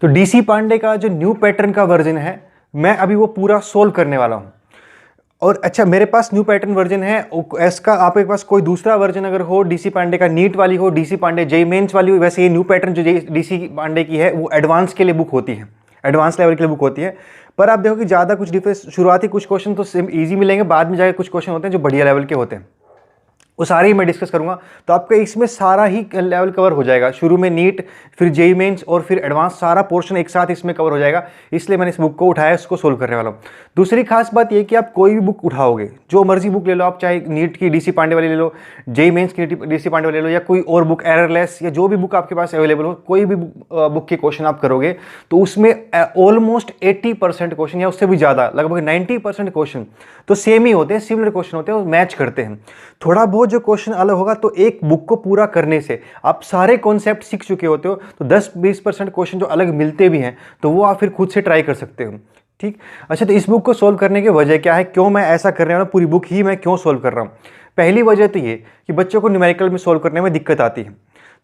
तो डीसी पांडे का जो न्यू पैटर्न का वर्जन है, मैं अभी वो पूरा सोल्व करने वाला हूँ। और अच्छा, मेरे पास न्यू पैटर्न वर्जन है, इसका आपके पास कोई दूसरा वर्जन अगर हो, डीसी पांडे का नीट वाली हो, डीसी पांडे जेईई मेंस वाली हो, वैसे ये न्यू पैटर्न जो डीसी पांडे की है वो एडवांस के लिए बुक होती है, एडवांस लेवल के लिए बुक होती है। पर आप देखो कि ज़्यादा कुछ डिफरेंस, शुरुआती कुछ क्वेश्चन तो सेम ईजी मिलेंगे, बाद में जाकर कुछ क्वेश्चन होते हैं जो बढ़िया लेवल के होते हैं, वो सारे ही मैं डिस्कस करूंगा। तो आपका इसमें सारा ही लेवल कवर हो जाएगा, शुरू में नीट, फिर जेईई मेंस और फिर एडवांस, सारा पोर्शन एक साथ इसमें कवर हो जाएगा। इसलिए मैंने इस बुक को उठाया, इसको सोल्व करने वाला हूँ। दूसरी खास बात ये कि आप कोई भी बुक उठाओगे, जो मर्जी बुक ले लो आप, चाहे नीट की डीसी पांडे वाली ले लो, जेईई मेंस की डीसी पांडे वाली ले लो, या कोई और बुक एररलेस, या जो भी बुक आपके पास अवेलेबल हो, कोई भी बुक के क्वेश्चन आप करोगे तो उसमें ऑलमोस्ट 80% क्वेश्चन या उससे भी ज़्यादा, लगभग 90% क्वेश्चन तो सेम ही होते हैं, सिमिलर क्वेश्चन होते हैं, मैच करते हैं। थोड़ा बहुत जो क्वेश्चन अलग होगा, तो एक बुक को पूरा करने से आप सारे कॉन्सेप्ट सीख चुके होते हो, तो 10-20% क्वेश्चन जो अलग मिलते भी हैं तो वो आप फिर खुद से ट्राई कर सकते हो। ठीक। अच्छा, तो इस बुक को सोल्व करने की वजह क्या है, क्यों मैं ऐसा करने वाला हूँ, पूरी बुक ही मैं क्यों सोल्व कर रहा हूँ। पहली वजह तो ये कि बच्चों को न्यूमेरिकल में सोल्व करने में दिक्कत आती है,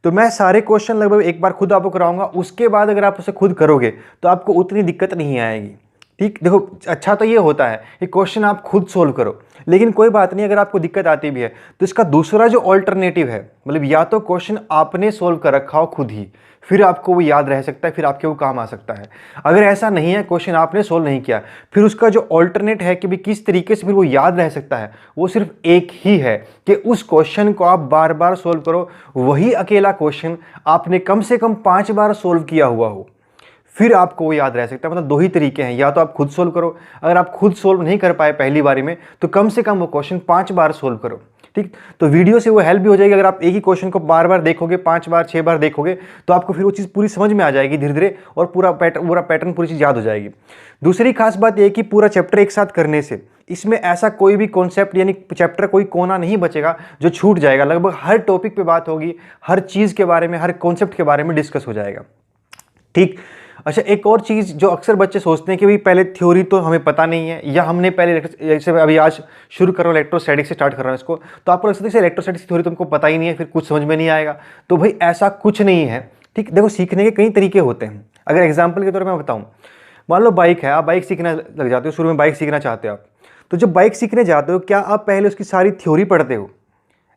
तो मैं सारे क्वेश्चन लगभग एक बार खुद आपको कराऊंगा, उसके बाद अगर आप उसे खुद करोगे तो आपको उतनी दिक्कत नहीं आएगी। ठीक। देखो, अच्छा तो ये होता है कि क्वेश्चन आप खुद सोल्व करो, लेकिन कोई बात नहीं, अगर आपको दिक्कत आती भी है तो इसका दूसरा जो ऑल्टरनेटिव है, मतलब या तो क्वेश्चन आपने सोल्व कर रखा हो खुद ही, फिर आपको वो याद रह सकता है, फिर आपके वो काम आ सकता है। अगर ऐसा नहीं है, क्वेश्चन आपने सोल्व नहीं किया, फिर उसका जो ऑल्टरनेट है कि भी किस तरीके से फिर वो याद रह सकता है, वो सिर्फ एक ही है कि उस क्वेश्चन को आप बार बार सोल्व करो। वही अकेला क्वेश्चन आपने कम से कम 5 बार सोल्व किया हुआ हो, फिर आपको वो याद रह सकता है। मतलब दो ही तरीके हैं, या तो आप खुद सोल्व करो, अगर आप खुद सोल्व नहीं कर पाए पहली बारी में तो कम से कम वो क्वेश्चन 5 बार सोल्व करो। ठीक। तो वीडियो से वो हेल्प भी हो जाएगी, अगर आप एक ही क्वेश्चन को बार बार देखोगे, 5 बार 6 बार देखोगे, तो आपको फिर वो चीज़ पूरी समझ में आ जाएगी धीरे धीरे, और पूरा पैटर्न पूरी चीज़ याद हो जाएगी। दूसरी खास बात यह कि पूरा चैप्टर एक साथ करने से इसमें ऐसा कोई भी कॉन्सेप्ट यानी चैप्टर कोई कोना नहीं बचेगा जो छूट जाएगा। लगभग हर टॉपिक पे बात होगी, हर चीज़ के बारे में, हर कॉन्सेप्ट के बारे में डिस्कस हो जाएगा। ठीक। अच्छा, एक और चीज़ जो अक्सर बच्चे सोचते हैं कि भाई पहले थ्योरी तो हमें पता नहीं है, या हमने पहले, जैसे अभी आज शुरू कर रहा हूँ इलेक्ट्रोस्टैटिक्स से स्टार्ट कर रहा हूँ इसको, तो आपको लगता है कि इलेक्ट्रोस्टैटिक्स की थ्योरी तुमको पता ही नहीं है, फिर कुछ समझ में नहीं आएगा। तो भाई ऐसा कुछ नहीं है। ठीक। देखो, सीखने के कई तरीके होते हैं। अगर एग्जाम्पल के तौर पर मैं बताऊँ, मान लो बाइक है, आप बाइक सीखना लग जाते हो, शुरू में बाइक सीखना चाहते हो आप, तो जब बाइक सीखने जाते हो, क्या आप पहले उसकी सारी थ्योरी पढ़ते हो?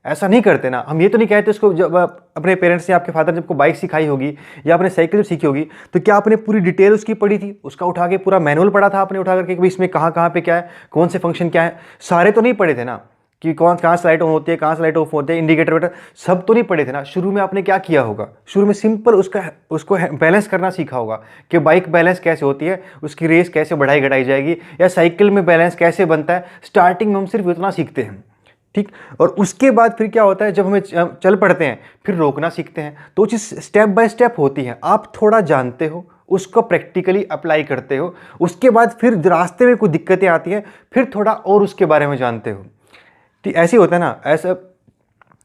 ऐसा नहीं करते ना। हम ये तो नहीं कहते उसको, जब अपने पेरेंट्स ने, आपके फादर ने आपको बाइक सिखाई होगी या आपने साइकिल जब सीखी होगी, तो क्या आपने पूरी डिटेल उसकी पढ़ी थी, उसका उठा के पूरा मैनुअल पढ़ा था आपने उठा करके कि इसमें कहाँ कहाँ पे क्या है, कौन से फंक्शन क्या है? सारे तो नहीं पढ़े थे ना, कि कहाँ से लाइट ऑन होती है, कहाँ से लाइट ऑफ होती है, इंडिकेटर वेटर, सब तो नहीं पढ़े थे ना। शुरू में आपने क्या किया होगा, शुरू में सिंपल उसको बैलेंस करना सीखा होगा कि बाइक बैलेंस कैसे होती है, उसकी रेस कैसे बढ़ाई घटाई जाएगी, या साइकिल में बैलेंस कैसे बनता है। स्टार्टिंग में हम सिर्फ इतना सीखते हैं। ठीक। और उसके बाद फिर क्या होता है, जब हमें चल पड़ते हैं, फिर रोकना सीखते हैं। तो चीज़ स्टेप बाय स्टेप होती है। आप थोड़ा जानते हो, उसको प्रैक्टिकली अप्लाई करते हो, उसके बाद फिर रास्ते में कोई दिक्कतें आती हैं, फिर थोड़ा और उसके बारे में जानते हो। ठीक। ऐसे होता है ना, ऐसा।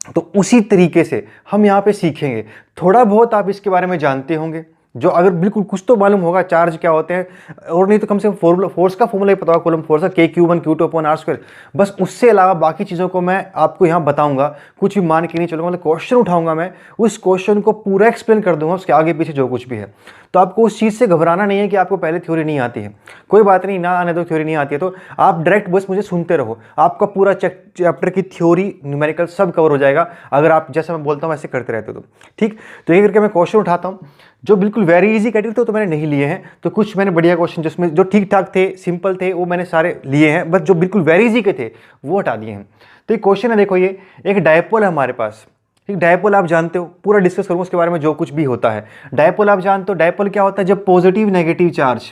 तो उसी तरीके से हम यहाँ पे सीखेंगे। थोड़ा बहुत आप इसके बारे में जानते होंगे, जो अगर बिल्कुल कुछ तो मालूम होगा, चार्ज क्या होते हैं, और नहीं तो कम से कम फोर्स का फॉर्मूला ही पता होगा, कूलम फोर्स का K(Q1 Q2 अपॉन R²। बस उससे अलावा बाकी चीज़ों को मैं आपको यहाँ बताऊंगा, कुछ भी मान के नहीं चलूंगा। मतलब क्वेश्चन उठाऊंगा मैं, उस क्वेश्चन को पूरा एक्सप्लेन कर दूंगा, उसके आगे पीछे जो कुछ भी है। तो आपको उस चीज़ से घबराना नहीं है कि आपको पहले थ्योरी नहीं आती है। कोई बात नहीं, ना आने दो, थ्योरी नहीं आती है तो आप डायरेक्ट बस मुझे सुनते रहो, आपका पूरा चैप्टर की थ्योरी, न्यूमेरिकल सब कवर हो जाएगा, अगर आप जैसा मैं बोलता हूँ वैसे करते रहते हो तो। ठीक। तो ये करके मैं क्वेश्चन उठाता हूँ जो बिल्कुल वेरी इजी कैटेगरी तो मैंने नहीं लिए हैं, तो कुछ मैंने बढ़िया क्वेश्चन जिसमें जो ठीक ठाक थे, सिंपल थे, वो मैंने सारे लिए हैं, बस जो बिल्कुल वेरी इजी के थे वो हटा दिए हैं। तो ये क्वेश्चन है, देखो, ये एक डायपोल है हमारे पास। ठीक। डायपोल आप जानते हो, पूरा डिस्कस करूँगा उसके बारे में जो कुछ भी होता है। डायपोल आप जानते हो, डायपोल क्या होता है, जब positive negative charge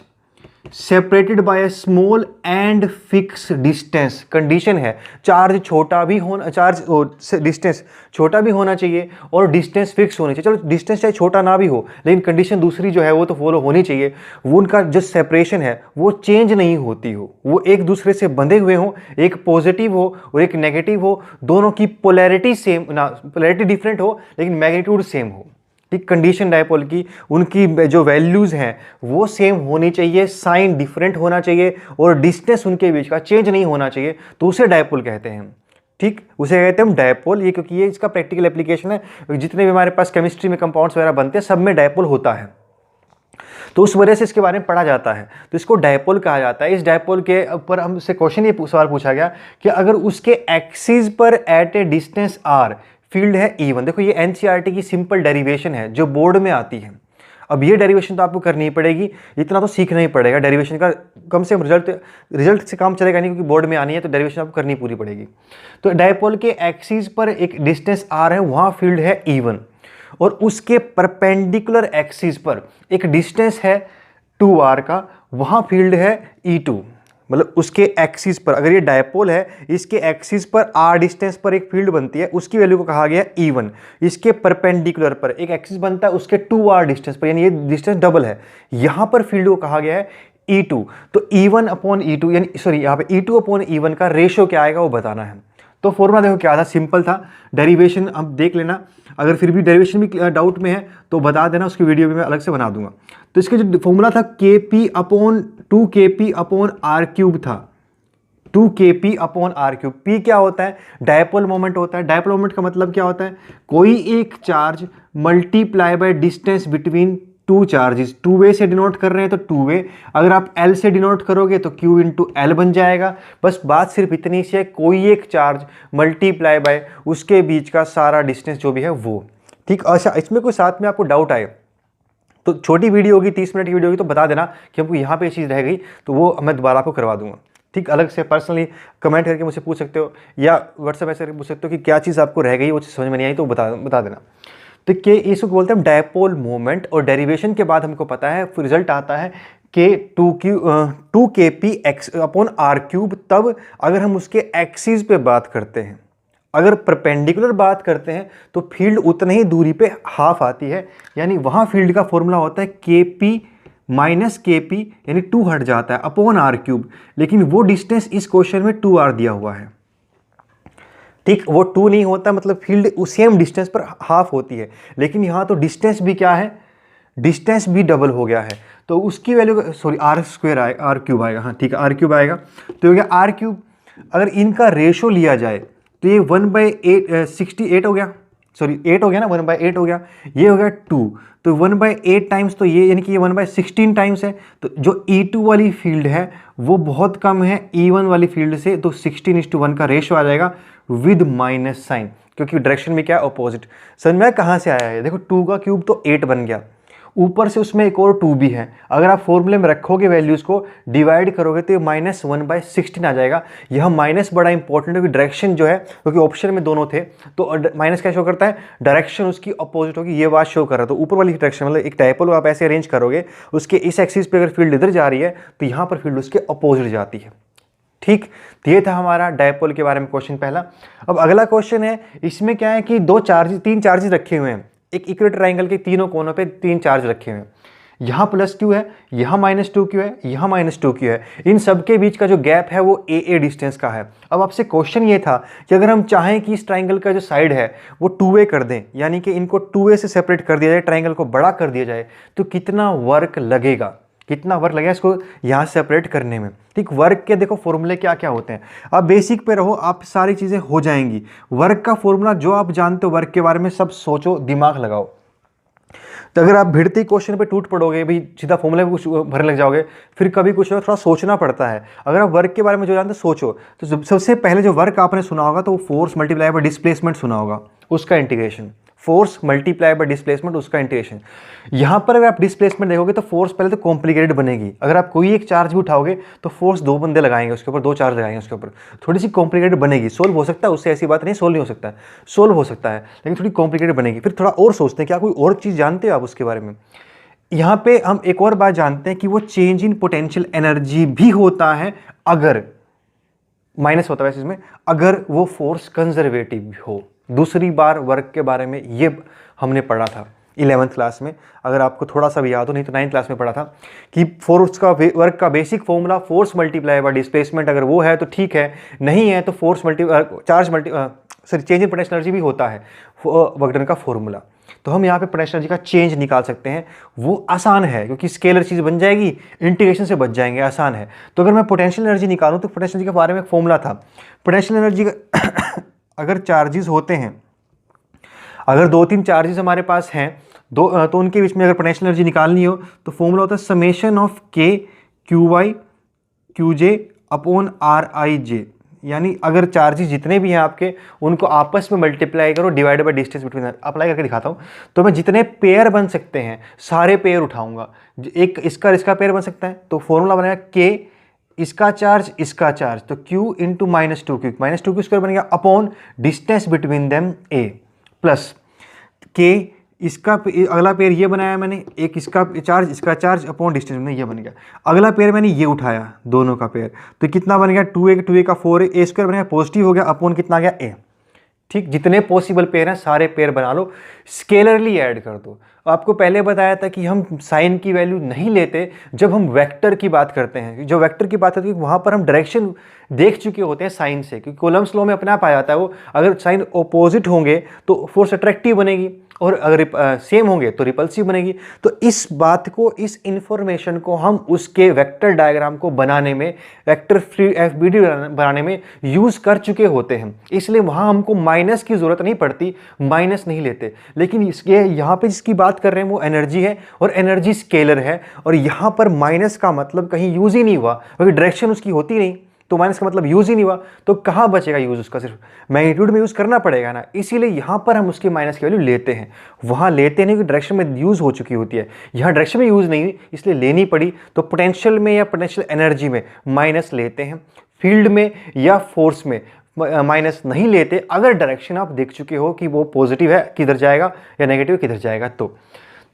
separated by A small and fix distance. Condition है चार्ज छोटा भी होना, डिस्टेंस छोटा भी होना चाहिए और डिस्टेंस फिक्स होनी चाहिए। चलो डिस्टेंस चाहे छोटा ना भी हो, लेकिन कंडीशन दूसरी जो है वो तो फॉलो होनी चाहिए। वो उनका जो सेपरेशन है वो चेंज नहीं होती हो, वो एक दूसरे से बंधे हुए हो, एक पॉजिटिव हो और एक नेगेटिव हो, दोनों की पोलैरिटी सेम ना, पोलैरिटी डिफरेंट हो लेकिन मैग्नीट्यूड सेम हो। ठीक। कंडीशन डायपोल की, उनकी जो वैल्यूज़ हैं वो सेम होनी चाहिए, साइन डिफरेंट होना चाहिए और डिस्टेंस उनके बीच का चेंज नहीं होना चाहिए, तो उसे डायपोल कहते हैं। ठीक। उसे कहते हैं हम डायपोल, ये क्योंकि ये इसका प्रैक्टिकल एप्लीकेशन है। जितने भी हमारे पास केमिस्ट्री में कंपाउंड्स वगैरह बनते हैं सब में डायपोल होता है। तो उस वजह से इसके बारे में पढ़ा जाता है, तो इसको डायपोल कहा जाता है। इस डायपोल के ऊपर हमसे क्वेश्चन ये सवाल पूछा गया कि अगर उसके एक्सिस पर at a distance r field है E1। देखो ये एनसीईआरटी की सिंपल डेरिवेशन है जो बोर्ड में आती है। अब ये डेरिवेशन तो आपको करनी ही पड़ेगी, इतना तो सीखना ही पड़ेगा डेरिवेशन का, कम से कम रिजल्ट से काम चलेगा नहीं, क्योंकि बोर्ड में आनी है तो डेरिवेशन आपको करनी पूरी पड़ेगी। तो डायपोल के एक्सिस पर एक डिस्टेंस आर है, वहाँ फील्ड है E1, और उसके परपेंडिकुलर एक्सिस पर एक डिस्टेंस है 2r का, वहाँ फील्ड है E2। मतलब उसके एक्सिस पर, अगर ये डायपोल है, इसके एक्सिस पर r डिस्टेंस पर एक फील्ड बनती है, उसकी वैल्यू को कहा गया E1। इसके परपेंडिकुलर पर एक एक्सिस बनता है उसके 2r डिस्टेंस पर, यानी ये डिस्टेंस डबल है, यहाँ पर फील्ड को कहा गया है E2। तो E1 अपॉन E2 यानी सॉरी यहाँ पे E2 अपॉन E1 का रेशियो क्या आएगा वो बताना है। तो फॉर्मूला देखो क्या था, सिंपल था। डेरिवेशन अब देख लेना, अगर फिर भी डेरिवेशन भी डाउट में है तो बता देना, उसकी वीडियो भी मैं अलग से बना दूंगा। तो इसका जो फॉर्मूला था Kp upon 2Kp upon r cube था, 2Kp upon r cube. P क्या होता है, डायपोल मोमेंट होता है। डायपोल मोमेंट का मतलब क्या होता है, कोई एक charge multiply by distance between two charges. Two way से डिनोट कर रहे हैं तो टू वे, अगर आप L से डिनोट करोगे तो Q इंटू L बन जाएगा। बस बात सिर्फ इतनी सी है, कोई एक चार्ज मल्टीप्लाई बाय उसके बीच का सारा डिस्टेंस जो भी है वो, ठीक। अच्छा, इसमें कोई साथ में आपको डाउट आए तो छोटी वीडियो होगी, 30 मिनट की वीडियो होगी, तो बता देना कि हमको यहाँ पे ये चीज़ रह गई, तो वो मैं दोबारा आपको करवा दूंगा, ठीक। अलग से पर्सनली कमेंट करके मुझसे पूछ सकते हो, या व्हाट्सएप ऐसे करके पूछ सकते हो कि क्या चीज़ आपको रह गई, वो चीज़ समझ में नहीं आई तो बता देना। तो के इसको बोलते हैं डायपोल मोमेंट, और डेरिवेशन के बाद हमको पता है रिजल्ट आता है के 2Kp x upon r cube. तब अगर हम उसके एक्सिस पे बात करते हैं, अगर परपेंडिकुलर बात करते हैं तो फील्ड उतने ही दूरी पे हाफ आती है, यानी वहां फील्ड का फॉर्मूला होता है Kp माइनस Kp, यानी 2 हट जाता है अपॉन r क्यूब। लेकिन वो डिस्टेंस इस क्वेश्चन में 2r दिया हुआ है, ठीक। वो 2 नहीं होता, मतलब फील्ड सेम डिस्टेंस पर हाफ होती है, लेकिन यहाँ तो डिस्टेंस भी क्या है, डिस्टेंस भी डबल हो गया है, तो उसकी वैल्यू सॉरी r स्क्वायर आएगा, r क्यूब आएगा, हाँ ठीक है, r क्यूब आएगा। तो हो गया r क्यूब। अगर इनका रेशो लिया जाए तो ये 1/8 68 हो गया, सॉरी 8 हो गया ना, 1/8 हो गया, ये हो गया 2, तो 1/8 टाइम्स, तो ये यानी कि ये 1/16 टाइम्स है। तो जो E2 वाली फील्ड है वो बहुत कम है E1 वाली फील्ड से, तो 16:1 का रेशो आ जाएगा विद माइनस साइन, क्योंकि डायरेक्शन में क्या है, अपोजिट। समझ में कहाँ से आया है, देखो 2 का क्यूब तो 8 बन गया, ऊपर से उसमें एक और 2 भी है, अगर आप फॉर्मूले में रखोगे वैल्यूज को डिवाइड करोगे तो ये -1/16 आ जाएगा। यह माइनस बड़ा इंपॉर्टेंट है, क्योंकि डायरेक्शन जो है, क्योंकि ऑप्शन में दोनों थे, तो माइनस क्या शो करता है, डायरेक्शन उसकी अपोजिट होगी, ये बात शो कर रहा है। तो ऊपर वाली डायरेक्शन, मतलब एक डायपोल आप ऐसे अरेंज करोगे, उसके इस एक्सिस पे अगर फील्ड इधर जा रही है तो यहाँ पर फील्ड उसके अपोजिट जाती है, ठीक। तो ये था हमारा डायपोल के बारे में क्वेश्चन पहला। अब अगला क्वेश्चन है, इसमें क्या है कि तीन चार्जेस रखे हुए हैं, एक इक्विलेटरल ट्रायंगल के तीनों कोनों पे 3 चार्ज रखे हुए हैं, यहाँ +q है, यहाँ -2q है, यहाँ -2q है। इन सब के बीच का जो गैप है वो a डिस्टेंस का है। अब आपसे क्वेश्चन ये था कि अगर हम चाहें कि इस ट्रायंगल का जो साइड है वो 2a कर दें, यानी कि इनको 2a से सेपरेट कर दिया जाए, ट्रायंगल को बड़ा कर दिया जाए, तो कितना वर्क लगेगा, कितना वर्क लगेगा इसको यहाँ सेपरेट करने में, ठीक। वर्क के देखो फॉर्मूले क्या क्या होते हैं, आप बेसिक पे रहो, आप सारी चीज़ें हो जाएंगी। वर्क का फॉर्मूला जो आप जानते हो, वर्क के बारे में सब सोचो, दिमाग लगाओ। तो अगर आप भिड़ते ही क्वेश्चन पे टूट पड़ोगे, भाई सीधा फॉर्मूले में कुछ भरने लग जाओगे, फिर कभी कुछ थोड़ा सोचना पड़ता है। अगर आप वर्क के बारे में जो जानते हो सोचो, तो सबसे पहले जो वर्क आपने सुना होगा तो वो फोर्स मल्टीप्लाई बाय डिस्प्लेसमेंट सुना होगा, उसका integration, force multiply by displacement, उसका इंटीग्रेशन। यहाँ पर अगर आप डिस्प्लेसमेंट देखोगे तो फोर्स पहले तो कॉम्प्लिकेटेड बनेगी। अगर आप कोई एक चार्ज भी उठाओगे तो फोर्स 2 बंदे लगाएंगे उसके ऊपर, 2 चार्ज लगाएंगे उसके ऊपर, थोड़ी सी कॉम्प्लिकेटेड बनेगी। सोल्व हो सकता है उससे, ऐसी बात नहीं सोल्व नहीं हो सकता है, सोल्व हो सकता है, लेकिन थोड़ी कॉम्प्लिकेटेड बनेगी। फिर थोड़ा और सोचते हैं, क्या कोई और चीज़ जानते हो आप उसके बारे में। यहाँ पे हम एक और बात जानते हैं कि वो चेंज इन पोटेंशियल एनर्जी भी होता है, अगर माइनस होता है वैसे इसमें, अगर वो फोर्स कंजर्वेटिव हो। दूसरी बार वर्क के बारे में ये हमने पढ़ा था 11th क्लास में, अगर आपको थोड़ा सा भी याद हो, नहीं तो 9th क्लास में पढ़ा था कि फोर्स का वर्क का basic formula force multiply by displacement, अगर वो है तो ठीक है, नहीं है तो force change in potential energy भी होता है वर्क डन का फॉर्मूला। तो हम यहाँ पे पोटेंशियल एनर्जी का चेंज निकाल सकते हैं, वो आसान है क्योंकि स्केलर चीज़ बन जाएगी, इंटीग्रेशन से बच जाएंगे, आसान है। तो अगर मैं पोटेंशियल एनर्जी निकालूँ तो पोटेंशियल एनर्जी के बारे में एक फॉर्मूला था। पोटेंशियल एनर्जी का अगर चार्जेस होते हैं, अगर 2-3 चार्जेस हमारे पास हैं तो उनके बीच में अगर पोटेंशियल एनर्जी निकालनी हो तो फॉर्मूला होता है summation of K Q Y Q J upon R I J. यानी अगर चार्जेस जितने भी हैं आपके उनको आपस में मल्टीप्लाई करो divided by distance between. Apply करके दिखाता हूँ। तो मैं जितने पेयर बन सकते हैं सारे पेयर उठाऊंगा। एक इसका पेयर बन सकता है तो फॉर्मूला बनेगा के इसका चार्ज तो q इंटू -2 क्यू -2 स्क्वायर बन गया upon distance between them a plus के इसका अगला पेयर ये बनाया मैंने, एक इसका चार्ज अपॉन डिस्टेंस में ये बन गया। अगला पेयर मैंने ये उठाया दोनों का पेयर तो कितना बन गया 2a का 4a a स्क्वायर बन गया पॉजिटिव हो गया अपॉन कितना गया a। ठीक, जितने पॉसिबल पेयर हैं सारे पेयर बना लो, स्केलरली ऐड कर दो। आपको पहले बताया था कि हम साइन की वैल्यू नहीं लेते जब हम वेक्टर की बात करते हैं। जो वेक्टर की बात होती है वहाँ पर हम डायरेक्शन देख चुके होते हैं साइन से, क्योंकि कूलम्ब्स लॉ में अपने आप आ जाता है वो। अगर साइन ऑपोजिट होंगे तो फोर्स अट्रैक्टिव बनेगी और अगर सेम होंगे तो रिपल्सिव बनेगी। तो इस बात को, इस इंफॉर्मेशन को हम उसके वेक्टर डायग्राम को बनाने में, वेक्टर फ्री एफबीडी बनाने में यूज़ कर चुके होते हैं, इसलिए वहाँ हमको माइनस की ज़रूरत नहीं पड़ती, माइनस नहीं लेते। लेकिन इसके यहाँ पे जिसकी बात कर रहे हैं वो एनर्जी है और एनर्जी स्केलर है, और यहाँ पर माइनस का मतलब कहीं यूज़ ही नहीं हुआ क्योंकि डायरेक्शन उसकी होती नहीं, तो माइनस का मतलब यूज़ ही नहीं हुआ। तो कहाँ बचेगा यूज़ उसका, सिर्फ मैग्नीट्यूड में यूज़ करना पड़ेगा ना, इसीलिए यहाँ पर हम उसकी माइनस की वैल्यू लेते हैं। वहाँ लेते नहीं, डायरेक्शन में यूज़ हो चुकी होती है, यहाँ डायरेक्शन में यूज़ नहीं हुई इसलिए लेनी पड़ी। तो पोटेंशियल में या पोटेंशियल एनर्जी में माइनस लेते हैं, फील्ड में या फोर्स में माइनस नहीं लेते अगर डायरेक्शन आप देख चुके हो कि वो पॉजिटिव है किधर जाएगा या नेगेटिव किधर जाएगा। तो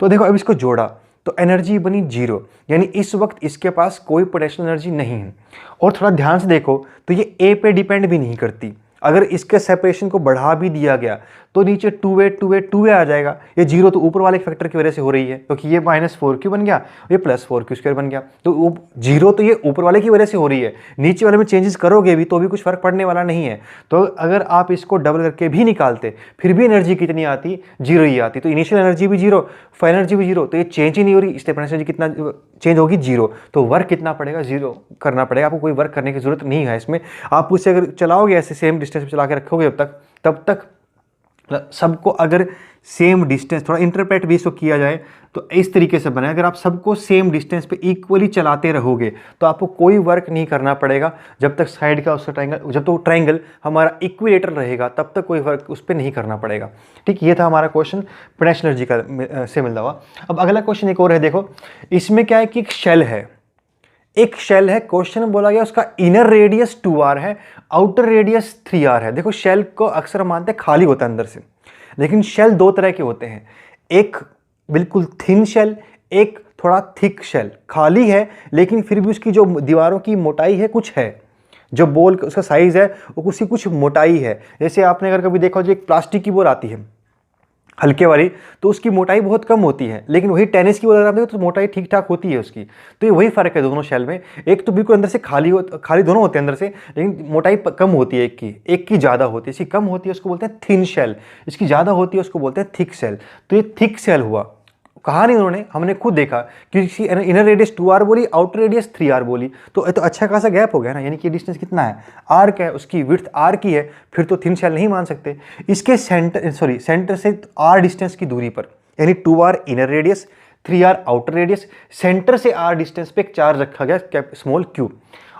देखो अब इसको जोड़ा तो एनर्जी बनी 0, यानी इस वक्त इसके पास कोई पोटेंशियल एनर्जी नहीं है। और थोड़ा ध्यान से देखो तो ये ए पे डिपेंड भी नहीं करती। अगर इसके सेपरेशन को बढ़ा भी दिया गया तो नीचे 2a आ जाएगा। ये 0 तो ऊपर वाले फैक्टर की वजह से हो रही है क्योंकि ये -4q बन गया, ये +4q स्क्वायर बन गया। तो वो 0 तो ये ऊपर वाले की वजह से हो रही है, नीचे वाले में चेंजेस करोगे भी तो भी कुछ फर्क पड़ने वाला नहीं है। तो अगर आप इसको डबल करके भी निकालते फिर भी एनर्जी कितनी आती, 0 ही आती। तो इनिशियल एनर्जी भी 0, फाइनल एनर्जी भी 0, तो ये चेंज ही नहीं हो रही, इसलिए पोटेंशियल एनर्जी कितना चेंज होगी 0। तो वर्क कितना पड़ेगा, 0 करना पड़ेगा। आपको कोई वर्क करने की जरूरत नहीं है इसमें। आप उसे अगर चलाओगे ऐसे सेम डिस्टेंस पे चला के रखोगे तब तक सबको अगर सेम डिस्टेंस, थोड़ा इंटरप्रेट भी इसको किया जाए तो इस तरीके से बने, अगर आप सबको सेम डिस्टेंस पे इक्वली चलाते रहोगे तो आपको कोई वर्क नहीं करना पड़ेगा जब तक साइड का उसका ट्रायंगल, जब तो ट्रायंगल हमारा इक्विलेटरल रहेगा तब तक कोई वर्क उस पर नहीं करना पड़ेगा। ठीक, ये था हमारा क्वेश्चन पोटेंशियल एनर्जी का से मिलता हुआ। अब अगला क्वेश्चन एक और है, देखो इसमें क्या है कि एक शेल है, क्वेश्चन में बोला गया उसका इनर रेडियस 2r है, आउटर रेडियस 3r है। देखो शेल को अक्सर मानते हैं खाली होता है अंदर से, लेकिन शेल दो तरह के होते हैं, एक बिल्कुल थिन शेल, एक थोड़ा थिक शेल। खाली है लेकिन फिर भी उसकी जो दीवारों की मोटाई है कुछ है, जो बॉल उसका साइज है वो उसकी कुछ मोटाई है। जैसे आपने अगर कभी देखा हो जो एक प्लास्टिक की बॉल आती है हल्के वाली, तो उसकी मोटाई बहुत कम होती है, लेकिन वही टेनिस की बॉल अगर आप देखो तो मोटाई ठीक ठाक होती है उसकी। तो ये वही फर्क है दोनों शेल में, एक तो बिल्कुल अंदर से खाली दोनों होते हैं अंदर से, लेकिन मोटाई कम होती है एक की ज़्यादा होती है। इसकी कम होती है उसको बोलते हैं थिन शेल, इसकी ज़्यादा होती है उसको बोलते हैं थिक शेल। तो ये थिक शेल हुआ, कहा नहीं उन्होंने, हमने खुद देखा कि इनर रेडियस 2r बोली, आउटर रेडियस 3r बोली, तो अच्छा खासा गैप हो गया ना, यानी कि डिस्टेंस कितना है, r का है, उसकी विड्थ r की है, फिर तो थिन शेल नहीं मान सकते। इसके सेंटर से r डिस्टेंस की दूरी पर, यानी 2r inner radius, 3r outer radius, centre से r डिस्टेंस पे एक चार्ज रखा गया स्मॉल q।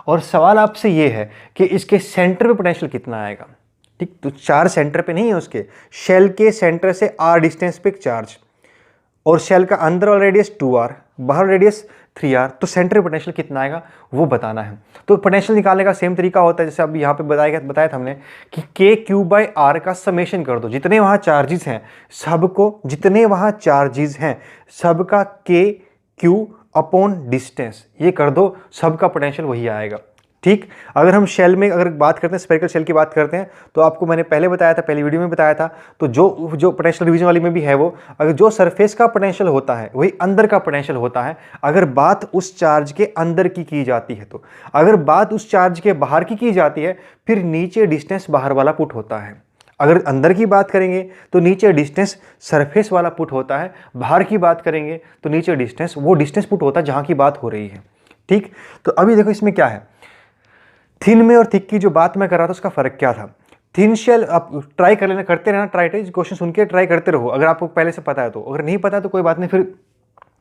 और सवाल आपसे ये है कि इसके सेंटर पे पोटेंशियल कितना आएगा। ठीक, तो चार्ज सेंटर पे नहीं है उसके, शेल के सेंटर से r डिस्टेंस पे एक चार्ज, और शेल का अंदर वाला रेडियस 2r, बाहर रेडियस 3r, तो सेंटर पोटेंशियल कितना आएगा वो बताना है। तो पोटेंशियल निकालने का सेम तरीका होता है जैसे अब यहाँ पे बताया था हमने कि k/r का समेशन कर दो, जितने वहाँ चार्जेस हैं सबका k/q अपॉन डिस्टेंस, ये कर दो, सबका पोटेंशियल वही आएगा। ठीक, अगर हम शेल में अगर बात करते हैं, स्फेरिकल शेल की बात करते हैं, तो आपको मैंने पहले बताया था, पहली वीडियो में बताया था, तो जो पोटेंशियल डिवीजन वाली में भी है वो, अगर जो सरफेस का पोटेंशियल होता है वही अंदर का पोटेंशियल होता है अगर बात उस चार्ज के अंदर की जाती है। तो अगर बात उस चार्ज के बाहर की जाती है फिर नीचे डिस्टेंस बाहर वाला पुट होता है। अगर अंदर की बात करेंगे तो नीचे डिस्टेंस सरफेस वाला पुट होता है, बाहर की बात करेंगे तो नीचे डिस्टेंस वो डिस्टेंस पुट होता है जहाँ की बात हो रही है। ठीक, तो अभी देखो इसमें क्या है, थिन में और थिक की जो बात मैं कर रहा था उसका फ़र्क क्या था। थिन शेल आप ट्राई कर लेना, करते रहना, ट्राई क्वेश्चन सुन के ट्राई करते रहो अगर आपको पहले से पता है तो। अगर नहीं पता है तो कोई बात नहीं, फिर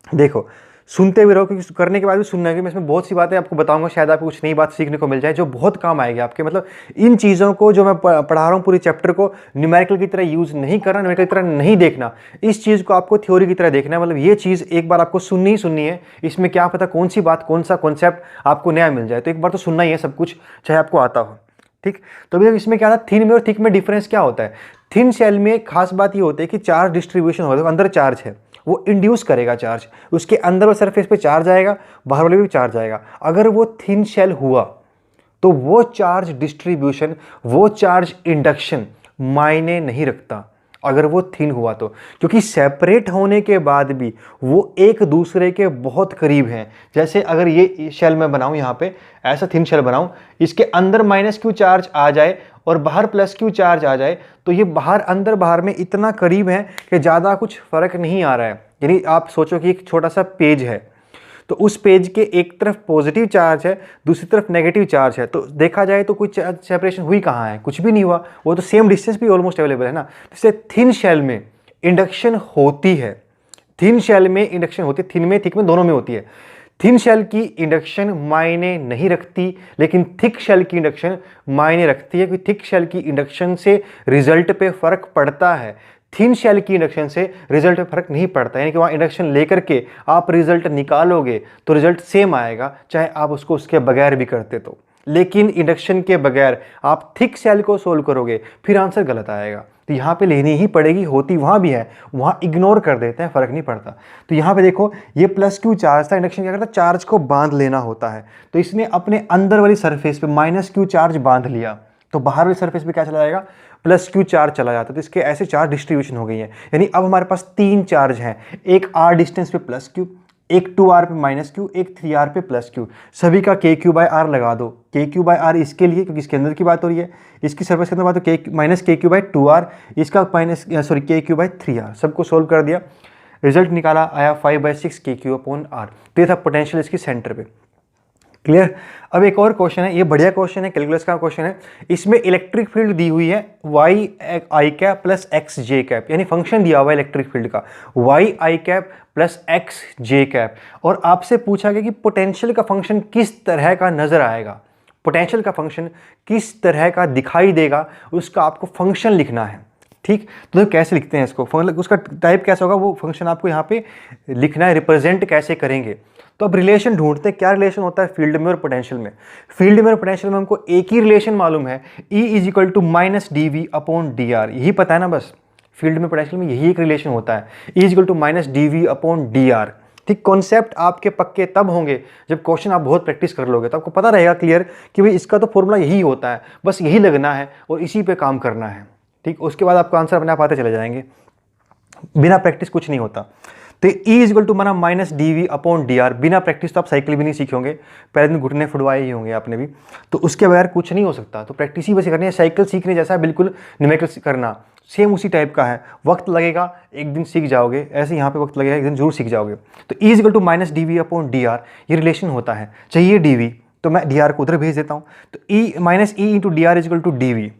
देखो सुनते भी रहो, क्योंकि करने के बाद भी सुनना है, क्योंकि मैं इसमें बहुत सी बातें आपको बताऊंगा, शायद आपको कुछ नई बात सीखने को मिल जाए जो बहुत काम आएगी आपके। मतलब इन चीज़ों को जो मैं पढ़ा रहा हूँ पूरी चैप्टर को न्यूमेरिकल की तरह यूज़ नहीं करना, न्यूमेरिकल की तरह नहीं देखना, इस चीज़ को आपको थ्योरी की तरह देखना है। मतलब ये चीज़ एक बार आपको सुननी ही सुननी है, इसमें क्या पता कौन सी बात, कौन सा कॉन्सेप्ट आपको नया मिल जाए, तो एक बार तो सुनना ही है सब कुछ, चाहे आपको आता हो। ठीक, तो अभी इसमें क्या था, थिन में और थिक में डिफरेंस क्या होता है। थिन शेल में खास बात ये होती है कि चार्ज डिस्ट्रीब्यूशन होता है, अंदर चार्ज है, वो इंड्यूस करेगा चार्ज, उसके अंदर वाले सरफेस पे चार्ज आएगा, बाहर वाले भी चार्ज आएगा। अगर वो थिन शेल हुआ तो वो चार्ज डिस्ट्रीब्यूशन, वो चार्ज इंडक्शन मायने नहीं रखता अगर वो थिन हुआ तो, क्योंकि सेपरेट होने के बाद भी वो एक दूसरे के बहुत करीब हैं। जैसे अगर ये शेल मैं बनाऊं, यहाँ पे ऐसा थिन शेल बनाऊं, इसके अंदर माइनस क्यू चार्ज आ जाए और बाहर प्लस क्यू चार्ज आ जाए, तो ये बाहर अंदर बाहर में इतना करीब है कि ज़्यादा कुछ फर्क नहीं आ रहा है। यानी आप सोचो कि एक छोटा सा पेज है, तो उस पेज के एक तरफ पॉजिटिव चार्ज है, दूसरी तरफ नेगेटिव चार्ज है, तो देखा जाए तो कुछ सेपरेशन हुई कहाँ है, कुछ भी नहीं हुआ, वो तो सेम डिस्टेंस भी ऑलमोस्ट अवेलेबल है ना। जैसे थिन शेल में इंडक्शन होती है, थिन शेल में इंडक्शन होती है, थिन में थिक में दोनों में होती है। थिन शेल की इंडक्शन मायने नहीं रखती, लेकिन थिक शेल की इंडक्शन मायने रखती है, क्योंकि थिक शेल की इंडक्शन से रिजल्ट पे फर्क पड़ता है, थिन शेल की इंडक्शन से रिजल्ट पे फर्क नहीं पड़ता। यानी कि वहाँ इंडक्शन लेकर के आप रिजल्ट निकालोगे तो रिजल्ट सेम आएगा, चाहे आप उसको उसके बगैर भी करते तो। लेकिन इंडक्शन के बगैर आप थिक शेल को सोल्व करोगे फिर आंसर गलत आएगा, तो यहाँ पे लेनी ही पड़ेगी, होती वहाँ भी है, वहाँ इग्नोर कर देते हैं, फर्क नहीं पड़ता। तो यहाँ पे देखो ये प्लस क्यू चार्ज था, इंडक्शन क्या करता है, चार्ज को बांध लेना होता है, तो इसने अपने अंदर वाली सरफेस पे माइनस क्यू चार्ज बांध लिया, तो बाहर वाली सरफेस पे क्या चला जाएगा, प्लस क्यू चार्ज चला जाता है। तो इसके ऐसे चार्ज डिस्ट्रीब्यूशन हो गई है, यानी अब हमारे पास तीन चार्ज हैं, एक आर डिस्टेंस पे प्लस क्यू, एक 2r पे माइनस क्यू, एक 3r पे प्लस क्यू। सभी का के क्यू बाई आर लगा दो, के क्यू बाई आर इसके लिए क्योंकि इसके अंदर की बात हो रही है, इसकी सरफेस के अंदर बात, तो के माइनस के क्यू बाई 2r, इसका माइनस सॉरी के क्यू बाई 3r, सबको सोल्व कर दिया, रिजल्ट निकाला, आया 5/6 के क्यू अपॉन आर। तो ये था पोटेंशियल इसकी सेंटर पे। क्लियर। अब एक और क्वेश्चन है, ये बढ़िया क्वेश्चन है, कैलकुलस का क्वेश्चन है। इसमें इलेक्ट्रिक फील्ड दी हुई है वाई आई कैप प्लस एक्स जे कैप, यानी फंक्शन दिया हुआ है इलेक्ट्रिक फील्ड का वाई आई कैप प्लस एक्स जे कैप, और आपसे पूछा गया कि पोटेंशियल का फंक्शन किस तरह का नजर आएगा, पोटेंशियल का फंक्शन किस तरह का दिखाई देगा, उसका आपको फंक्शन लिखना है। ठीक, तो कैसे लिखते हैं इसको, उसका टाइप कैसा होगा, वो फंक्शन आपको यहाँ पे लिखना है, रिप्रेजेंट कैसे करेंगे। तो अब रिलेशन ढूंढते हैं, क्या रिलेशन होता है फील्ड में और पोटेंशियल में। फील्ड में और पोटेंशियल में हमको एक ही रिलेशन मालूम है, E is equal to minus d V upon d r, यही पता है ना बस। फील्ड में पोटेंशियल में यही एक रिलेशन होता है, E is equal to minus d V upon d r. ठीक, कॉन्सेप्ट आपके पक्के तब होंगे जब क्वेश्चन आप बहुत प्रैक्टिस कर लोगे, तो आपको पता रहेगा क्लियर कि भाई इसका तो फॉर्मूला यही होता है, बस यही लगना है और इसी पे काम करना है। ठीक, उसके बाद आपको आंसर अपने आप आते चले जाएंगे, बिना प्रैक्टिस कुछ नहीं होता। तो E इज इक्वल टू माना minus d V upon d r, बिना प्रैक्टिस तो आप साइकिल भी नहीं सीखे होंगे, पहले दिन घुटने फुड़वाए ही होंगे आपने भी, तो उसके बगैर कुछ नहीं हो सकता। तो प्रैक्टिस ही वैसे करनी है, साइकिल सीखने जैसा बिल्कुल न्यूमेरिकल करना सेम उसी टाइप का है, वक्त लगेगा, एक दिन सीख जाओगे, ऐसे यहाँ पे वक्त लगेगा, एक दिन जरूर सीख जाओगे। तो E is equal to minus d V upon d r, ये रिलेशन होता है। चाहिए डी वी तो मैं डी आर को उधर भेज देता हूँ, तो E minus E into d r is equal to d V.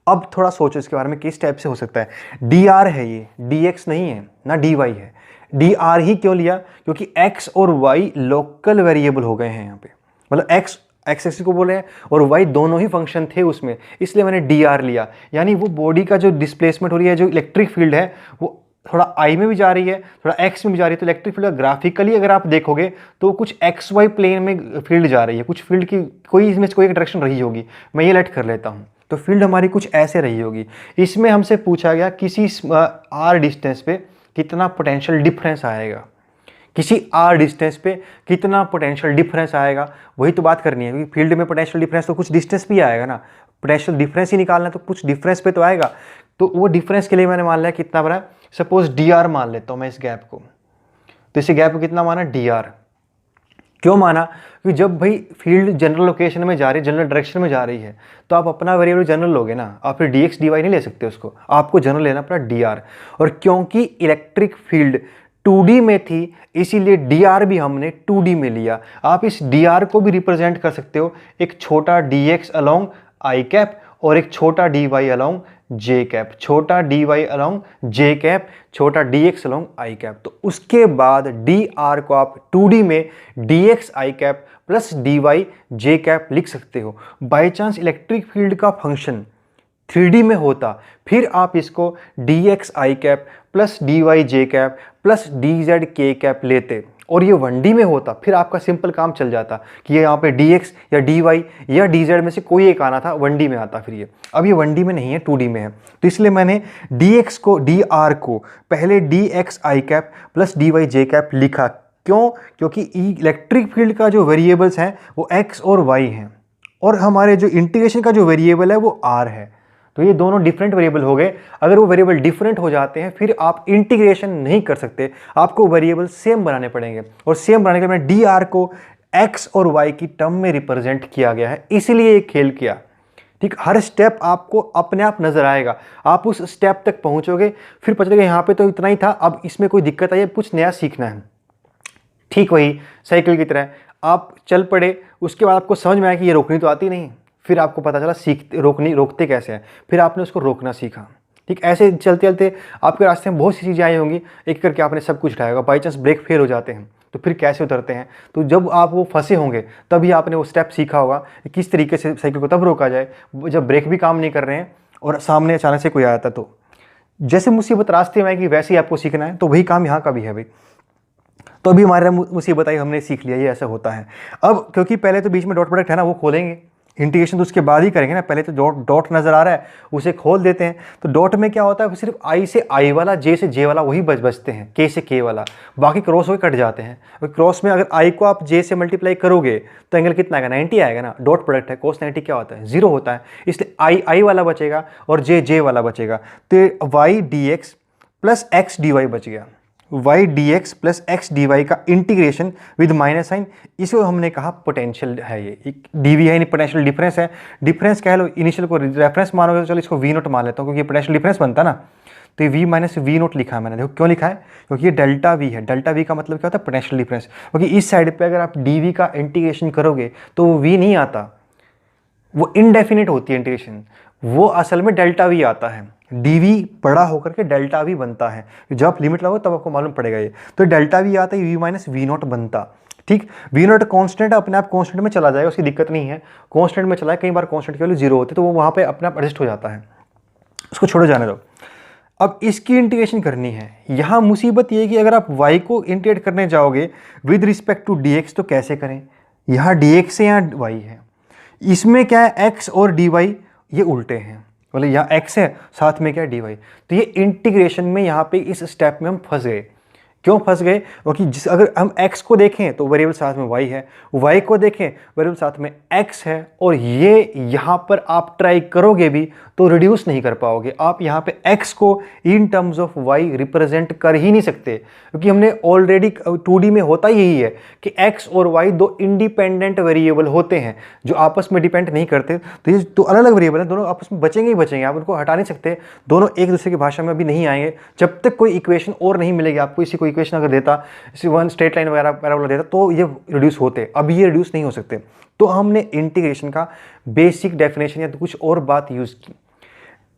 अब थोड़ा सोचो इसके बारे में, किस टाइप से हो सकता है, डी आर है ये, डी एक्स नहीं है ना डी वाई है। डी आर ही क्यों लिया, क्योंकि एक्स और वाई लोकल वेरिएबल हो गए हैं यहाँ पे, मतलब एक्स एक्स को बोले हैं और वाई दोनों ही फंक्शन थे उसमें, इसलिए मैंने डी आर लिया। यानी वो बॉडी का जो डिस्प्लेसमेंट हो रही है, जो इलेक्ट्रिक फील्ड है, वो थोड़ा आई में भी जा रही है, थोड़ा एक्स में भी जा रही है। तो इलेक्ट्रिक फील्ड ग्राफिकली अगर आप देखोगे तो कुछ एक्स वाई प्लेन में फील्ड जा रही है, कुछ फील्ड की कोई इसमें कोई डायरेक्शन रही होगी, मैं ये लेट कर लेता हूँ, तो फील्ड हमारी कुछ ऐसे रही होगी। इसमें हमसे पूछा गया किसी आर डिस्टेंस पे कितना पोटेंशियल डिफरेंस आएगा, किसी आर डिस्टेंस पे कितना पोटेंशियल डिफरेंस आएगा, वही तो बात करनी है। क्योंकि फील्ड में पोटेंशियल डिफरेंस तो कुछ डिस्टेंस भी आएगा ना, पोटेंशियल डिफरेंस ही निकालना तो कुछ डिफरेंस पे तो आएगा। तो वो डिफरेंस के लिए मैंने मान लिया कितना बड़ा, सपोज डी आर मान लेता हूँ मैं इस गैप को, तो इस गैप को कितना माना, डी आर। क्यों माना, क्योंकि जब भाई फील्ड जनरल लोकेशन में जा रही है, जनरल डायरेक्शन में जा रही है, तो आप अपना वेरिएबल जनरल लोगे ना, आप फिर डी एक्स डी वाई नहीं ले सकते उसको, आपको जनरल लेना पड़ा डी आर। और क्योंकि इलेक्ट्रिक फील्ड 2D में थी, इसीलिए डी आर भी हमने 2D में लिया। आप इस डी आर को भी रिप्रेजेंट कर सकते हो एक छोटा डी एक्स अलॉन्ग आई कैप और एक छोटा dy अलोंग j कैप, छोटा dy अलोंग j कैप, छोटा dx अलोंग i कैप। तो उसके बाद dr को आप 2D में dx i cap plus dy j cap लिख सकते हो। बाई चांस इलेक्ट्रिक फील्ड का फंक्शन 3D में होता, फिर आप इसको dx i cap plus dy j cap plus dz k cap लेते और ये 1D में होता, फिर आपका सिंपल काम चल जाता कि ये यहाँ पे dx या dy या dz में से कोई एक आना था, 1D में आता फिर ये। अब ये 1D में नहीं है, 2D में है, तो इसलिए मैंने dx को dr को पहले dx i cap plus dy j cap लिखा। क्यों? क्योंकि इलेक्ट्रिक फील्ड का जो वेरिएबल्स हैं वो x और y हैं और हमारे जो इंटीग्रेशन का जो वेरिएबल है वो r है। तो ये दोनों डिफरेंट वेरिएबल हो गए। अगर वो वेरिएबल डिफरेंट हो जाते हैं फिर आप इंटीग्रेशन नहीं कर सकते, आपको वेरिएबल सेम बनाने पड़ेंगे और सेम बनाने के लिए dr को x और y की टर्म में रिप्रेजेंट किया गया है, इसलिए ये खेल किया। ठीक, हर स्टेप आपको अपने आप नजर आएगा, आप उस स्टेप तक पहुंचोगे फिर पता चलेगा यहाँ पे तो इतना ही था, अब इसमें कोई दिक्कत आई है, कुछ नया सीखना है। ठीक वही साइकिल की तरह आप चल पड़े, उसके बाद आपको समझ में आया कि ये रोकनी तो आती नहीं, फिर आपको पता चला रोकते कैसे हैं, फिर आपने उसको रोकना सीखा। ठीक, ऐसे चलते चलते आपके रास्ते में बहुत सी चीज़ें आई होंगी, एक करके आपने सब कुछ उठाया होगा। बाई चांस ब्रेक फेल हो जाते हैं तो फिर कैसे उतरते हैं, तो जब आप वो फंसे होंगे तभी आपने वो स्टेप सीखा होगा कि किस तरीके से साइकिल को तब रोका जाए जब ब्रेक भी काम नहीं कर रहे हैं और सामने अचानक से कोई आया था। तो जैसे मुसीबत रास्ते में आएगी वैसे ही आपको सीखना है, तो वही काम यहाँ का भी है भाई। तो अभी हमारे मुसीबत आई, हमने सीख लिया ये ऐसा होता है। अब क्योंकि पहले तो बीच में डॉट प्रोडक्ट है ना, वो खोलेंगे, इंटीग्रेशन तो उसके बाद ही करेंगे ना, पहले तो डॉट नजर आ रहा है उसे खोल देते हैं। तो डॉट में क्या होता है, सिर्फ i से i वाला, j से j वाला वही बचते हैं, k से k वाला, बाकी क्रॉस होकर कट जाते हैं। क्रॉस में अगर i को आप j से मल्टीप्लाई करोगे तो एंगल कितना आएगा, 90 आएगा ना। डॉट प्रोडक्ट है, cos 90 क्या होता है, 0 होता है, इसलिए i वाला बचेगा और j वाला बचेगा। तो y dx plus x dy बच गया, y dx plus x dy का इंटीग्रेशन विद माइनस साइन, इसको हमने कहा पोटेंशियल है। ये dv है, पोटेंशियल डिफरेंस है। डिफरेंस कह लो, इनिशियल को रेफरेंस मानोगे तो चलो इसको v नोट मान लेता हूँ क्योंकि ये पोटेंशियल डिफरेंस बनता है ना। तो ये v माइनस वी नोट लिखा है मैंने, देखो क्यों लिखा है, क्योंकि ये डेल्टा v है। डेल्टा v का मतलब क्या होता है, पोटेंशियल डिफरेंस। क्योंकि इस साइड पर अगर आप dv का इंटीग्रेशन करोगे तो वो v नहीं आता, वो इनडेफिनिट होती है इंटीग्रेशन, वो असल में डेल्टा v आता है। dv बड़ा होकर के डेल्टा v बनता है, जब आप लिमिट लगाओ तब आपको मालूम पड़ेगा ये। तो डेल्टा v आता है, v माइनस वी नोट बनता। ठीक, वी नोट कॉन्स्टेंट अपने आप कॉन्स्टेंट में चला जाएगा, उसकी दिक्कत नहीं है, कॉन्स्टेंट में चला है। कई बार कॉन्स्टेंट की वैल्यू 0 होती है तो वो वहाँ पे अपने आप एडजस्ट हो जाता है, उसको छोड़ो, जाने दो। अब इसकी इंटीग्रेशन करनी है। यहाँ मुसीबत ये है कि अगर आप y को इंटीग्रेट करने जाओगे विद रिस्पेक्ट टू dx तो कैसे करें, यहाँ dx है, यहाँ y है, इसमें क्या है x और dy ये उल्टे हैं, मतलब यहाँ x है साथ में क्या है dy। तो ये इंटीग्रेशन में यहाँ पे इस स्टेप में हम फंस गए। क्यों फंस गए, क्योंकि अगर हम x को देखें तो वेरिएबल साथ में y है, y को देखें वेरिएबल साथ में x है, और ये यहाँ पर आप ट्राई करोगे भी तो रिड्यूस नहीं कर पाओगे। आप यहाँ पे x को in terms of y represent कर ही नहीं सकते, क्योंकि हमने ऑलरेडी 2D में होता यही है कि x और y दो इंडिपेंडेंट वेरिएबल होते हैं जो आपस में डिपेंड नहीं करते। तो ये तो अलग अलग वेरिएबल हैं, दोनों आपस में बचेंगे ही बचेंगे, आप उनको हटा नहीं सकते, दोनों एक दूसरे की भाषा में अभी नहीं आएंगे जब तक कोई इक्वेशन और नहीं मिलेगी आपको। इसी को इक्वेशन अगर देता, इसी वन स्ट्रेट लाइन वगैरह पैराबोला देता तो ये रिड्यूस होते, अभी ये रिड्यूस नहीं हो सकते। तो हमने इंटीग्रेशन का बेसिक डेफिनेशन या तो कुछ और बात यूज की।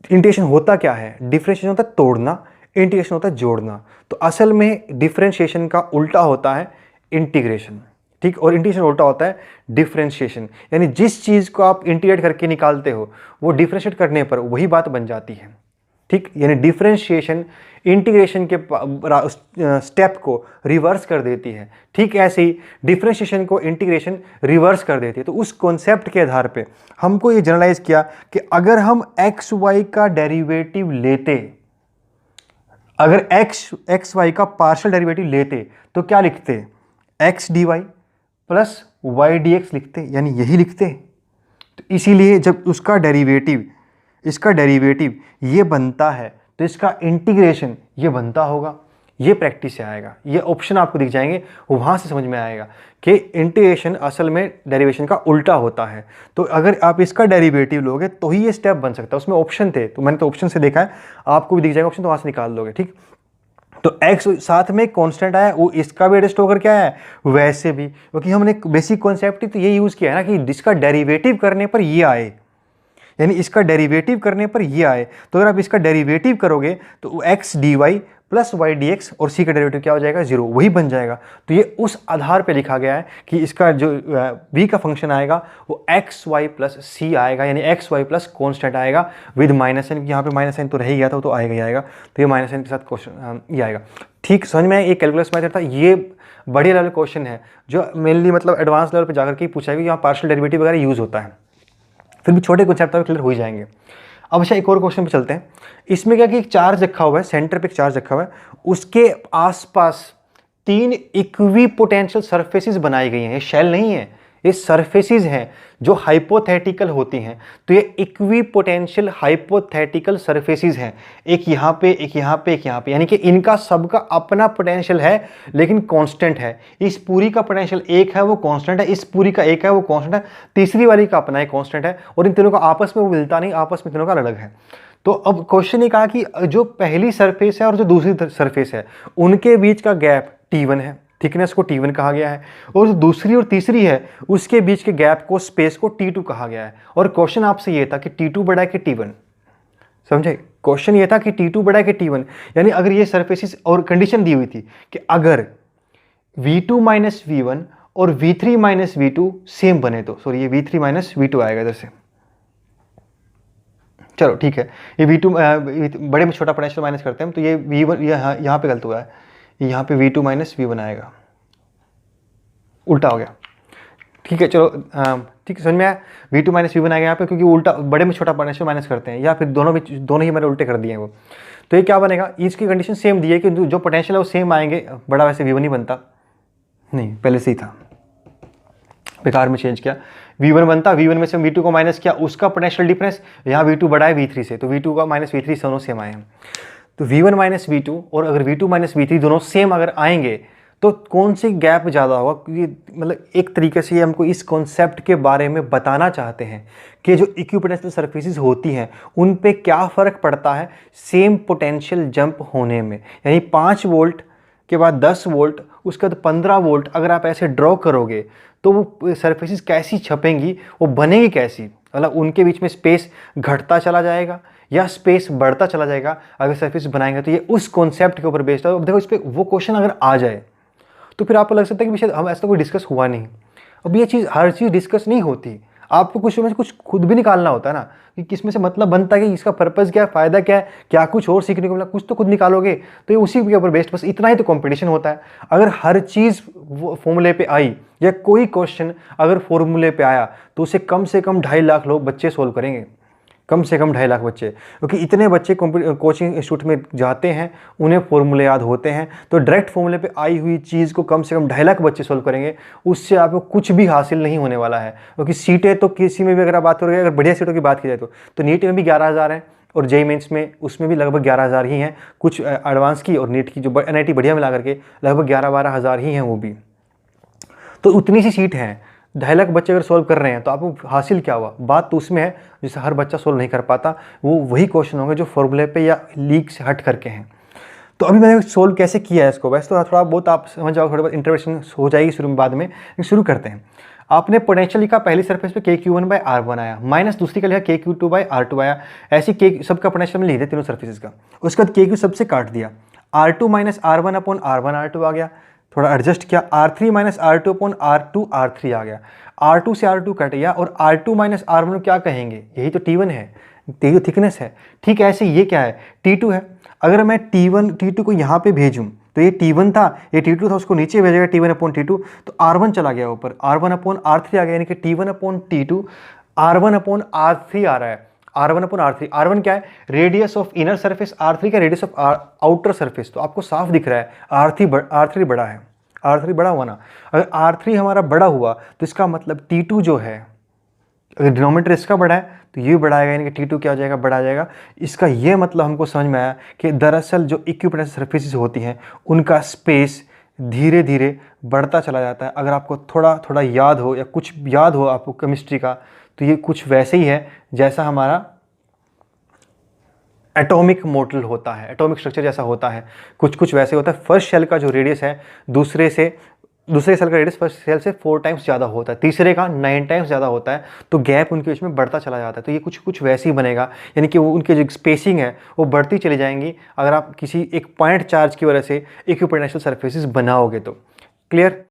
इंटीग्रेशन होता क्या है, डिफरेंशिएशन होता है तोड़ना, इंटीग्रेशन होता है जोड़ना। तो असल में डिफरेंशिएशन का उल्टा होता है इंटीग्रेशन, ठीक, और इंटीग्रेशन उल्टा होता है डिफरेंशिएशन। यानी जिस चीज़ को आप इंटीग्रेट करके निकालते हो वो डिफरेंशिएट करने पर वही बात बन जाती है। ठीक, यानी डिफरेंशिएशन इंटीग्रेशन के स्टेप को रिवर्स कर देती है। ठीक, ऐसे ही डिफरेंशिएशन को इंटीग्रेशन रिवर्स कर देती है। तो उस कॉन्सेप्ट के आधार पे हमको ये जनरलाइज किया कि अगर हम एक्स वाई का डेरिवेटिव लेते, अगर एक्स वाई का पार्शियल डेरिवेटिव लेते तो क्या लिखते, x d y plus y d x लिखते, यानी यही लिखते। तो इसीलिए जब उसका डेरिवेटिव, इसका डेरिवेटिव ये बनता है तो इसका इंटीग्रेशन ये बनता होगा। ये प्रैक्टिस से आएगा, ये ऑप्शन आपको दिख जाएंगे, वहाँ से समझ में आएगा कि इंटीग्रेशन असल में डेरिवेशन का उल्टा होता है। तो अगर आप इसका डेरिवेटिव लोगे तो ही ये स्टेप बन सकता है। उसमें ऑप्शन थे तो मैंने तो ऑप्शन से देखा है, आपको भी दिख जाएगा ऑप्शन, तो वहाँ से निकाल लोगे। ठीक, तो x साथ में कांस्टेंट आया, वो इसका भी एडजस्ट होकर क्या है वैसे भी, क्योंकि हमने बेसिक कॉन्सेप्ट ही तो ये यूज़ किया है ना कि जिसका डेरिवेटिव करने पर ये आए, यानी इसका डेरिवेटिव करने पर ये आए। तो अगर आप इसका डेरिवेटिव करोगे तो x d y plus y d x और सी का डेरिवेटिव क्या हो जाएगा, 0, वही बन जाएगा। तो ये उस आधार पे लिखा गया है कि इसका जो v का फंक्शन आएगा वो एक्स वाई प्लस सी आएगा, यानी एक्स वाई प्लस कॉन्स्टेंट आएगा विद माइनस एन। यहाँ पे माइनस एन तो रह ही गया था, तो आएगा ही आएगा। तो ये माइनस एन के साथ क्वेश्चन ये आएगा। ठीक समझ में, एक कैलकुलस मैथड था, ये बढ़िया लेवल क्वेश्चन है जो मेनली मतलब एडवांस लेवल पे जाकर के पूछा है कि यहाँ पार्शियल डेरिवेटिव वगैरह यूज़ होता है। फिर भी छोटे कॉन्सेप्ट तो क्लियर हो ही जाएंगे। अब अच्छा एक और क्वेश्चन पे चलते हैं। इसमें क्या कि एक चार्ज रखा हुआ है, सेंटर पे एक चार्ज रखा हुआ है, उसके आसपास 3 इक्वी पोटेंशियल सरफेसेस बनाई गई हैं। ये शेल नहीं है, ये सरफेसेस हैं जो हाइपोथेटिकल होती हैं। तो ये इक्वी पोटेंशियल हाइपोथेटिकल सरफेसेस हैं, एक यहाँ पे, एक यहाँ पे, एक यहाँ पे, यानी कि इनका सबका अपना पोटेंशियल है लेकिन कांस्टेंट है। इस पूरी का पोटेंशियल एक है वो कांस्टेंट है, इस पूरी का एक है वो कांस्टेंट है, तीसरी वाली का अपना एक कांस्टेंट है, और इन तीनों का आपस में वो मिलता नहीं, आपस में तीनों का अलग है। तो अब क्वेश्चन ये कहा कि जो पहली सरफेस है और जो दूसरी सरफेस है उनके बीच का गैप T1 है, थिकनेस को T1 कहा गया है, और जो दूसरी और तीसरी है उसके बीच के गैप को, स्पेस को T2 कहा गया है। और क्वेश्चन आपसे ये था कि T2 बड़ा है कि T1, समझे? क्वेश्चन ये था कि T2 बड़ा है कि T1, यानी अगर ये सरफेसेस, और कंडीशन दी हुई थी कि अगर V2 माइनस V1 और V3 माइनस V2 सेम बने तो, सॉरी ये V3 माइनस V2 आएगा इधर से, चलो ठीक है, ये V2 बड़े में छोटा पोटेंशियल माइनस करते हैं, तो ये V1 यहाँ पे गलत हुआ है, यहाँ पे V2 माइनस V1 आएगा, उल्टा हो गया। ठीक है चलो, ठीक है समझ में आया, V2 माइनस V1 आएगा यहाँ पे, क्योंकि उल्टा बड़े में छोटा पोटेंशियल माइनस करते हैं, या फिर दोनों ही मैंने उल्टे कर दिए हैं वो। तो ये क्या बनेगा, इसकी कंडीशन सेम दी है कि जो पोटेंशियल है वो सेम आएंगे, बड़ा वैसे V1 ही बनता, नहीं पहले से ही था, बेकार में चेंज किया, V1 बनता, V1 में से V2 को माइनस किया, उसका पोटेंशियल डिफरेंस, यहाँ V2 बड़ा है V3 से, तो V2 का माइनस V3 दोनों सेम आए हैं। तो V1 माइनस V2 और अगर V2 माइनस V3 दोनों सेम अगर आएंगे तो कौन सी गैप ज़्यादा होगा, क्योंकि मतलब एक तरीके से ये हमको इस कॉन्सेप्ट के बारे में बताना चाहते हैं कि जो इक्विपोटेंशियल सरफेसेस होती हैं उन पे क्या फ़र्क पड़ता है सेम पोटेंशियल जंप होने में। यानी 5 वोल्ट के बाद 10 वोल्ट, उसके बाद 15 वोल्ट अगर आप ऐसे ड्रॉ करोगे तो वो सरफेसेस कैसी छपेंगी, वो बनेगी कैसी, मतलब उनके बीच में स्पेस घटता चला जाएगा या स्पेस बढ़ता चला जाएगा अगर सरफेस बनाएंगे। तो ये उस कॉन्सेप्ट के ऊपर बेस्ड है। अब देखो इस पर वो क्वेश्चन अगर आ जाए तो फिर आपको लग सकता है कि शायद हम ऐसा कोई डिस्कस हुआ नहीं। अब ये चीज़, हर चीज़ डिस्कस नहीं होती, आपको कुछ में से कुछ खुद भी निकालना होता है ना, कि किसमें से मतलब बनता है कि इसका पर्पज़ क्या है, फ़ायदा क्या है, क्या कुछ और सीखने को मिला, कुछ तो खुद निकालोगे। तो ये उसी के ऊपर बेस्ड, बस इतना ही तो कंपटीशन होता है। अगर हर चीज़ फॉर्मूले पे आई या कोई क्वेश्चन अगर फॉर्मूले पे आया तो उसे कम से कम 2.5 लाख लोग बच्चे सोल्व करेंगे, कम से कम 2.5 लाख बच्चे, क्योंकि इतने बच्चे कोचिंग इंस्टीट्यूट में जाते हैं, उन्हें फॉर्मूले याद होते हैं। तो डायरेक्ट फॉर्मूले पे आई हुई चीज़ को कम से कम 2.5 लाख बच्चे सोल्व करेंगे, उससे आपको कुछ भी हासिल नहीं होने वाला है। क्योंकि सीटें तो किसी में भी अगर आप बात करोगे, अगर बढ़िया सीटों की बात की जाए तो नीट में भी 11,000 है, और जेईई मेंस में उसमें भी लगभग 11,000 ही हैं, कुछ एडवांस की और नीट की जो NIT बढ़िया मिला करके लगभग 11-12 हज़ार ही हैं वो भी। तो उतनी सी सीट हैं, 2.5 लाख बच्चे अगर सोल्व कर रहे हैं तो आपको हासिल क्या हुआ। बात तो उसमें है जिसे हर बच्चा सोल्व नहीं कर पाता, वो वही क्वेश्चन होंगे जो फॉर्मूले पे या लीक से हट करके हैं। तो अभी मैंने सोल्व कैसे किया है इसको, वैसे तो थोड़ा बहुत आप समझ जाओ, थोड़ा बहुत इंटरवेंशन हो जाएगी शुरू में, बाद में शुरू करते हैं। आपने पोटेंशियल लिखा, पहली सरफेस पे KQ1/R1 आया, माइनस दूसरी का लिखा KQ2/R2 आया, ऐसी K सबका पोटेंशियल में लिख दिया तीनों सरफेसेस का। उसके बाद KQ सबसे काट दिया, R2 माइनस R1/R1R2 आ गया, थोड़ा एडजस्ट किया, R3 माइनस R2/R2R3 आ गया, R2 से R2 कट गया, और R2 माइनस R1 क्या कहेंगे, यही तो T1 है, यही तो थिकनेस है। ठीक है, ऐसे ये क्या है, T2 है। अगर मैं T2 को यहाँ पे भेजूँ तो ये T1 था, ये T2 था, उसको नीचे भेजेगा T1/T2, तो R1 चला गया ऊपर, R1/R3 आ गया, यानी कि T1/T2 R1/R3 आ रहा है, R1/R3। R1 क्या है, radius of inner surface, R3 का रेडियस ऑफ आउटर सरफेस। तो आपको साफ दिख रहा है R3 बड़ा है, R3 बड़ा हुआ ना। अगर R3 हमारा बड़ा हुआ तो इसका मतलब T2 जो है, अगर डिनोमिनेटर इसका बड़ा है तो ये बड़ा आएगा, यानी कि T2 क्या हो जाएगा, बड़ा आ जाएगा। इसका ये मतलब हमको समझ में आया कि दरअसल जो इक्विपोटेंशियल सरफेसेस होती हैं उनका स्पेस धीरे धीरे बढ़ता चला जाता है। अगर आपको थोड़ा थोड़ा याद हो या कुछ याद हो आपको केमिस्ट्री का, तो ये कुछ वैसे ही है जैसा हमारा एटॉमिक मॉडल होता है, एटॉमिक स्ट्रक्चर जैसा होता है, कुछ कुछ वैसे होता है। फर्स्ट शेल का जो रेडियस है दूसरे से दूसरे सेल का रेडियस फर्स्ट सेल से 4 टाइम्स ज़्यादा होता है, तीसरे का 9 टाइम्स ज़्यादा होता है, तो गैप उनके बीच में बढ़ता चला जाता है। तो ये कुछ कुछ वैसे ही बनेगा, यानी कि वो उनकी जो स्पेसिंग है वो बढ़ती चली जाएंगी अगर आप किसी एक पॉइंट चार्ज की वजह से इक्विपोटेंशियल सरफेसेस बनाओगे तो। क्लियर?